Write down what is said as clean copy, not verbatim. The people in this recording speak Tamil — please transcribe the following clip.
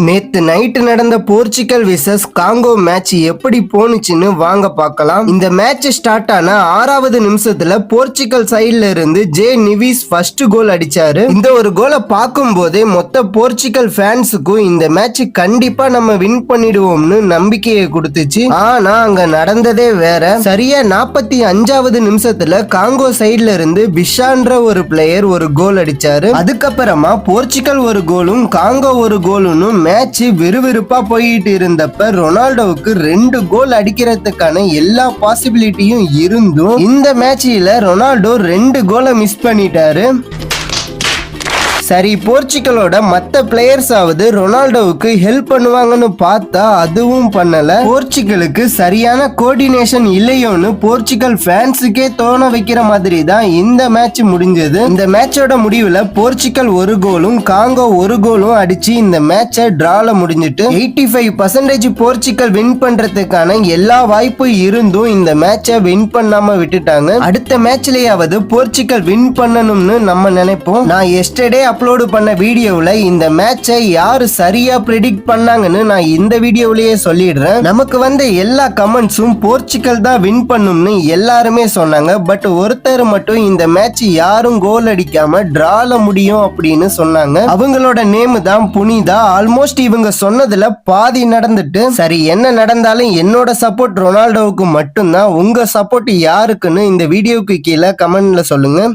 நேத்து நைட்டு நடந்த போர்ச்சுகல் விசஸ் காங்கோ மேட்ச் எப்படி போனுச்சுன்னு வாங்க பார்க்கலாம். இந்த மேட்ச் ஸ்டார்ட் ஆன 6வது நிமிஷத்துல போர்ச்சுகல் சைடுல இருந்து ஜே நிவிஸ் ஃபர்ஸ்ட் கோல் அடிச்சாரு. இந்த ஒரு கோலை பார்க்கும் போதே மொத்த போர்ச்சுகல் ஃபேன்ஸுக்கும் இந்த மேட்ச் கண்டிப்பா நம்ம வின் பண்ணிடுவோம்னு நம்பிக்கையை கொடுத்துச்சு. ஆனா அங்க நடந்ததே வேற. சரியா 45வது நிமிஷத்துல காங்கோ சைடுல இருந்து பிஷான்ற ஒரு பிளேயர் ஒரு கோல் அடிச்சாரு. அதுக்கப்புறமா போர்ச்சுகல் ஒரு கோலும் காங்கோ ஒரு கோலும் மேட்ச் விறுவிறுப்பா போயிட்டு இருந்தப்ப ரொனால்டோவுக்கு 2 கோல் அடிக்கிறதுக்கான எல்லா பாசிபிலிட்டியும் இருந்தும் இந்த மேட்ச்ல ரொனால்டோ 2 கோலை மிஸ் பண்ணிட்டாரு. சரி, போர்ச்சுகலோட மத்த பிளேயர்ஸ் ஆவது ரொனால்டோவுக்கு ஹெல்ப் பண்ணுவாங்கன்னு பார்த்தா அதுவும் பண்ணல. போர்ச்சுகலுக்கு சரியான கோஆர்டினேஷன் இல்லையோன்னு போர்ச்சுகல் ஃபேன்ஸுக்கே தோண வைக்கிற மாதிரி தான் இந்த மேட்ச் முடிஞ்சது. இந்த மேட்சோட முடிவுல போர்ச்சுகல் ஒரு கோலும் காங்கோ ஒரு கோலும் அடிச்சு இந்த மேட்சை டிரால முடிஞ்சிட்டு 85% போர்ச்சுகல் வின் பண்றதுக்கான எல்லா வாய்ப்பும் இருந்தும் இந்த மேட்சை வின் பண்ணாம விட்டுட்டாங்க. அடுத்த மேட்ச்லயாவது போர்ச்சுகல் வின் பண்ணணும்னு நம்ம நினைப்போம். நான் எஸ்டர்டே அப்லோடு பண்ண வீடியோவில் இந்த மேட்சை யாரு சரியா பிரெடிக்ட் பண்ணாங்கன்னு நான் இந்த வீடியோவிலேயே சொல்லிடுறேன். நமக்கு வந்த எல்லா கமெண்ட்ஸும் போர்ச்சுகல் தான் வின் பண்ணும்னு எல்லாருமே சொன்னாங்க. பட் ஒருத்தர் மட்டும் இந்த மேட்ச் யாரும் கோல் அடிக்காம டிரால முடியும் அப்படின்னு சொன்னாங்க. அவங்களோட நேம் தான் புனிதா. ஆல்மோஸ்ட் இவங்க சொன்னதுல பாதி நடந்துட்டு. சரி, என்ன நடந்தாலும் என்னோட சப்போர்ட் ரொனால்டோவுக்கு மட்டும்தான். உங்க சப்போர்ட் யாருக்குன்னு இந்த வீடியோக்கு கீழே கமெண்ட்ல சொல்லுங்க.